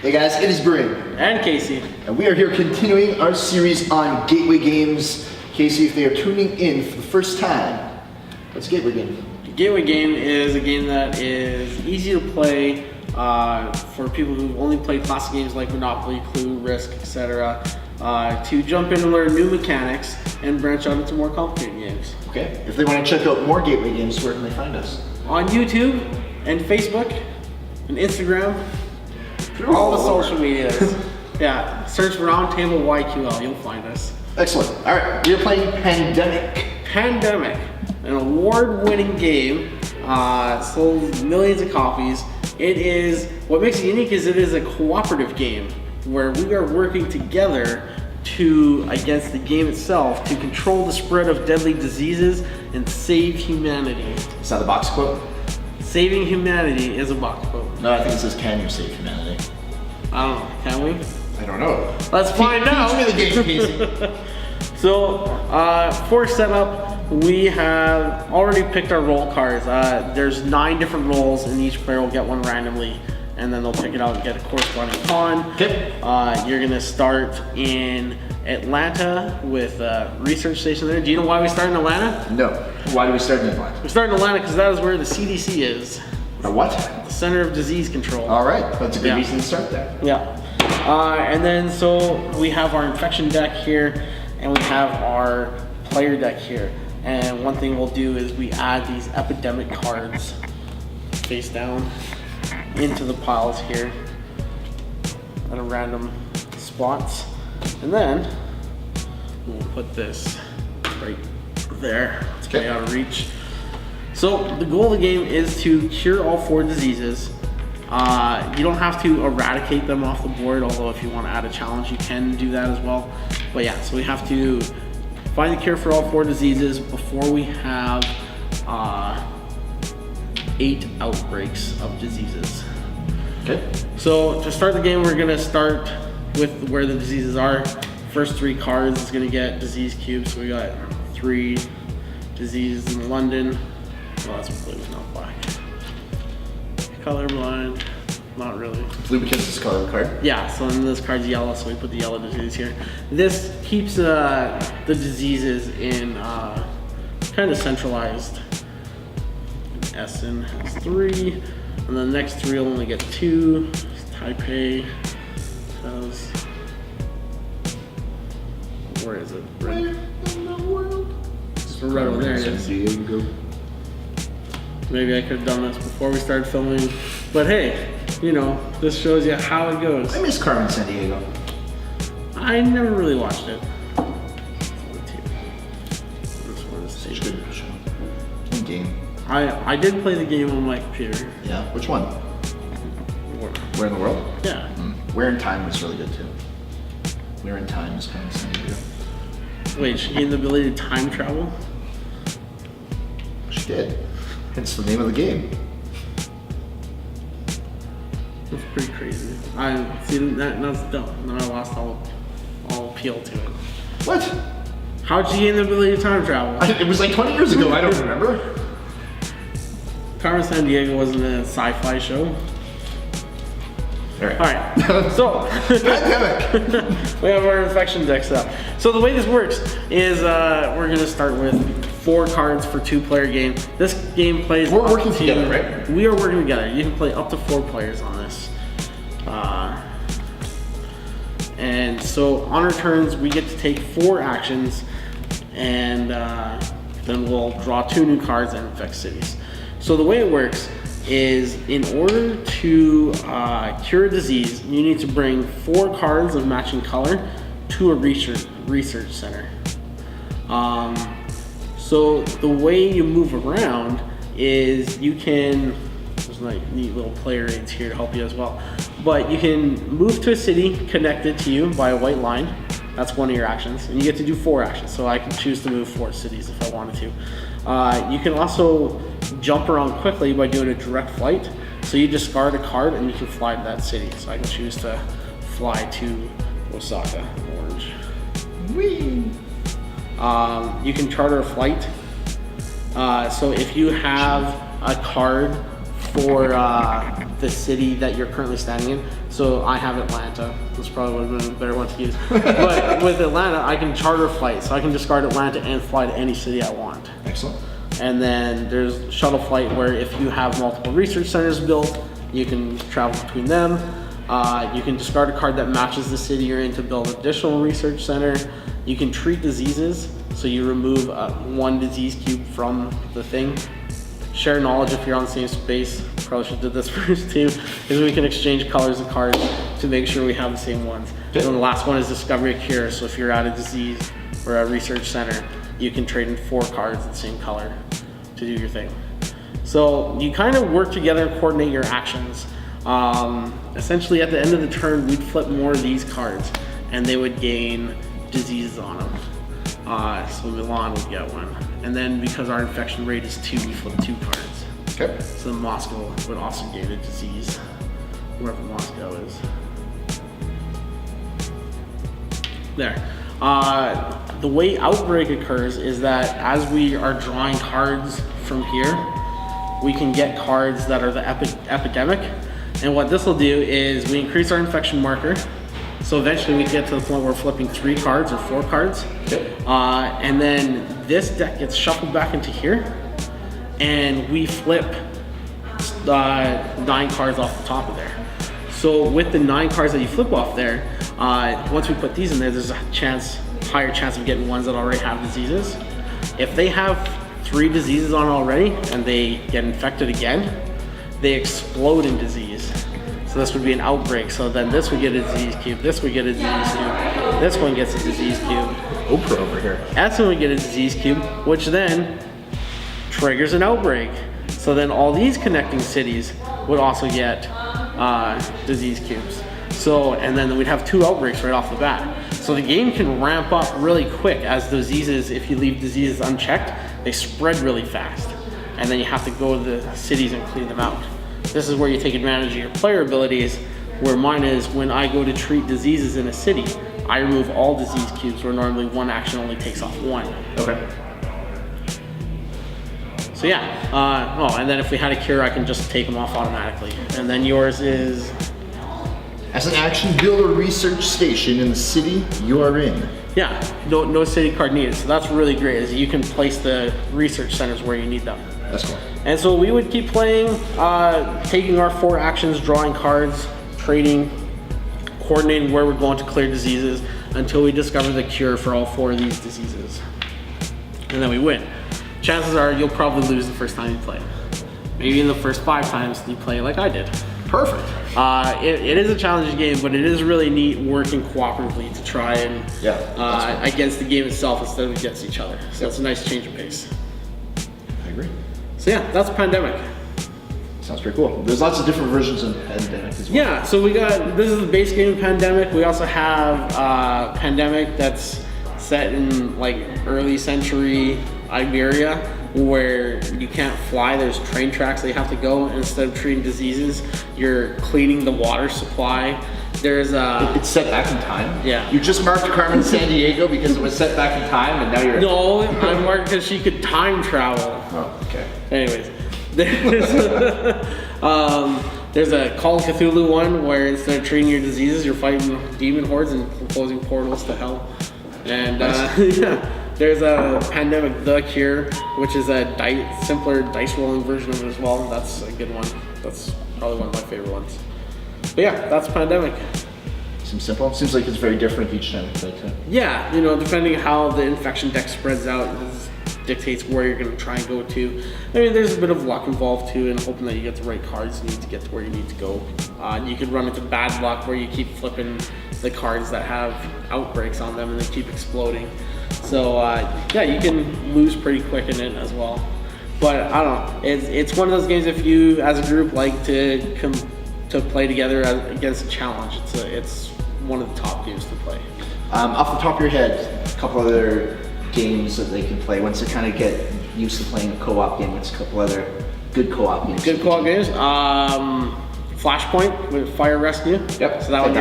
Hey guys, it is Bryn. And Casey. And we are here continuing our series on gateway games. Casey, if they are tuning in for the first time, what's a gateway game? A gateway game is a game that is easy to play for people who've only played classic games like Monopoly, Clue, Risk, etc. To jump in and learn new mechanics and branch out into more complicated games. Okay. If they want to check out more gateway games, where can they find us? On YouTube and Facebook and Instagram. All the social medias. Yeah, search Roundtable YQL, you'll find us. Excellent. All right, we are playing Pandemic. Pandemic, an award-winning game, sold millions of copies. It is, what makes it unique is it is a cooperative game where we are working together against the game itself to control the spread of deadly diseases and save humanity. Is that the box quote? Saving humanity is a box quote. No, I think it says, can you save humanity? I don't know, can we? I don't know. Let's find out. Teach me the game, Casey. So, for setup, we have already picked our roll cards. There's 9 different rolls, and each player will get one randomly, and then they'll pick it out and get a corresponding pawn. Okay. You're gonna start in Atlanta with a research station there. Do you know why we start in Atlanta? No. Why do we start in Atlanta? We start in Atlanta because that is where the CDC is. The what? The Center of Disease Control. All right, that's a good reason to start there. Yeah. And then so we have our infection deck here, and we have our player deck here. And one thing we'll do is we add these epidemic cards face down into the piles here at a random spots. And then we'll put this right there. It's way out of reach. So the goal of the game is to cure all 4 diseases. You don't have to eradicate them off the board, although if you want to add a challenge, you can do that as well. But yeah, so we have to find the cure for all 4 diseases before we have 8 outbreaks of diseases. Okay. So to start the game, we're gonna start with where the diseases are. First 3 cards is gonna get disease cubes. So we got 3 diseases in London. Oh, that's blue, not black. Colorblind, not really. Blue because it's color card? Yeah, so then this card's yellow, so we put the yellow disease here. This keeps the diseases in kind of centralized. Essen has 3, and the next 3 will only get 2. Taipei has, where is it? Where in the world? It's right over there. It is. Maybe I could have done this before we started filming, but hey, you know, this shows you how it goes. I miss Carmen Sandiego. I never really watched it. This one is Such a good show. Good game. I did play the game on my computer. Yeah, which one? Where in the world? Yeah. Where in Time was really good too. Where in Time is Carmen Sandiego. Wait, she gained the ability to time travel? She did. Hence the name of the game. That's pretty crazy. That's dumb. Then I lost all appeal to it. What? How'd she gain the ability to time travel? It was like 20 years ago, I don't remember. Carmen Sandiego wasn't a sci-fi show. Alright, so Pandemic. we have our infection deck set up. So the way this works is we're gonna start with 4 cards for 2-player game. This game plays. We're working together, right? We are working together. You can play up to 4 players on this. And so on our turns, we get to take 4 actions, and then we'll draw 2 new cards and infect cities. So the way it works is in order to cure a disease, you need to bring 4 cards of matching color to a research center. So the way you move around is you can, there's like neat little player aids here to help you as well, but you can move to a city connected to you by a white line. That's one of your actions, and you get to do 4 actions. So I can choose to move 4 cities if I wanted to. You can also jump around quickly by doing a direct flight. So you discard a card and you can fly to that city. So I can choose to fly to Osaka, orange. Whee! You can charter a flight. So if you have a card for the city that you're currently standing in, So I have Atlanta. This probably would have been a better one to use. But with Atlanta, I can charter flights. So I can discard Atlanta and fly to any city I want. Excellent. And then there's shuttle flight where if you have multiple research centers built, you can travel between them. You can discard a card that matches the city you're in to build an additional research center. You can treat diseases. So you remove one disease cube from the thing. Share knowledge if you're on the same space. Probably should have did this first too, is we can exchange colors of cards to make sure we have the same ones. And then the last one is discover a cure. So if you're at a disease or a research center, you can trade in 4 cards the same color to do your thing. So you kind of work together and coordinate your actions. Essentially at the end of the turn, we'd flip more of these cards and they would gain diseases on them. So Milan would get one. And then because our infection rate is 2, we flip 2 cards. Okay. So Moscow would also gain a disease, wherever Moscow is. There. The way outbreak occurs is that as we are drawing cards from here, we can get cards that are the epidemic. And what this will do is we increase our infection marker. So eventually we get to the point where we're flipping 3 cards or 4 cards. Okay. And then this deck gets shuffled back into here. And we flip 9 cards off the top of there. So with the 9 cards that you flip off there, once we put these in there, there's a higher chance of getting ones that already have diseases. If they have 3 diseases on already and they get infected again, they explode in disease. So this would be an outbreak. So then this would get a disease cube, this would get a disease cube, this one gets a disease cube. Oprah over here. That's when we get a disease cube, which then triggers an outbreak. So then all these connecting cities would also get disease cubes. So, and then we'd have 2 outbreaks right off the bat. So the game can ramp up really quick as diseases, if you leave diseases unchecked, they spread really fast. And then you have to go to the cities and clean them out. This is where you take advantage of your player abilities, where mine is when I go to treat diseases in a city, I remove all disease cubes where normally one action only takes off 1. Okay. So yeah, and then if we had a cure, I can just take them off automatically. And then yours is? As an action, build a research station in the city you are in. Yeah, no city card needed. So that's really great, is you can place the research centers where you need them. That's cool. And so we would keep playing, taking our 4 actions, drawing cards, trading, coordinating where we're going to clear diseases until we discover the cure for all 4 of these diseases. And then we win. Chances are you'll probably lose the first time you play. Maybe in the first 5 times you play like I did. Perfect. It is a challenging game, but it is really neat working cooperatively to try and against the game itself instead of against each other. So it's a nice change of pace. I agree. So yeah, that's Pandemic. Sounds pretty cool. There's lots of different versions of Pandemic as well. Yeah, so this is the base game of Pandemic. We also have Pandemic that's set in like early century Iberia, where you can't fly. There's train tracks that you have to go. Instead of treating diseases, you're cleaning the water supply. There's It's set back in time? Yeah. You just marked Carmen San Diego because it was set back in time and now you're... No, I marked because she could time travel. Oh, okay. Anyways, there's a Call of Cthulhu one where instead of treating your diseases, you're fighting demon hordes and closing portals to hell. And yeah. There's a Pandemic The Cure, which is a simpler dice rolling version of it as well. That's a good one. That's probably one of my favorite ones. But yeah, that's Pandemic. Seems simple. Seems like it's very different each time you play too. Yeah, depending how the infection deck spreads out, this dictates where you're going to try and go to. I mean, there's a bit of luck involved too, and hoping that you get the right cards you need to get to where you need to go. You could run into bad luck where you keep flipping the cards that have outbreaks on them and they keep exploding. So yeah, you can lose pretty quick in it as well. But I don't know, it's one of those games if you as a group like to play together against a challenge, it's one of the top games to play. Off the top of your head, a couple other games that they can play once they kind of get used to playing a co-op game. What's a couple other good co-op games? Good co-op games. Flashpoint with fire rescue. Yep. So that one,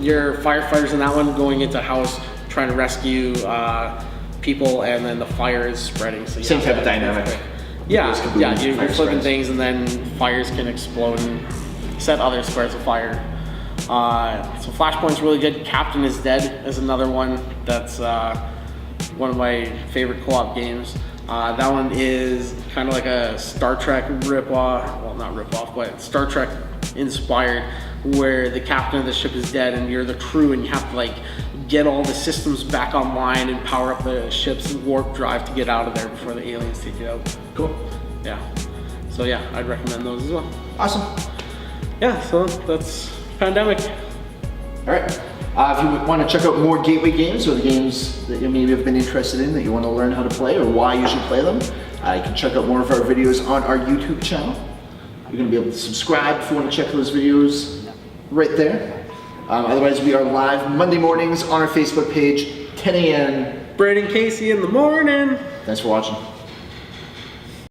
your firefighters in that one going into house trying to rescue people, and then the fire is spreading. So same type of dynamic. Yeah, you're flipping things, and then fires can explode and set other squares afire. So Flashpoint's really good. Captain is Dead is another one that's one of my favorite co-op games. That one is kind of like a Star Trek rip-off, well not rip-off, but Star Trek inspired, where the captain of the ship is dead and you're the crew and you have to like get all the systems back online and power up the ship's warp drive to get out of there before the aliens take you out. Cool. Yeah. So yeah, I'd recommend those as well. Awesome. Yeah, so that's Pandemic. All right. If you want to check out more Gateway games or the games that you maybe have been interested in that you want to learn how to play or why you should play them, you can check out more of our videos on our YouTube channel. You're going to be able to subscribe if you want to check those videos right there. Otherwise, we are live Monday mornings on our Facebook page, 10 a.m. Bryn Casey in the morning. Thanks for watching.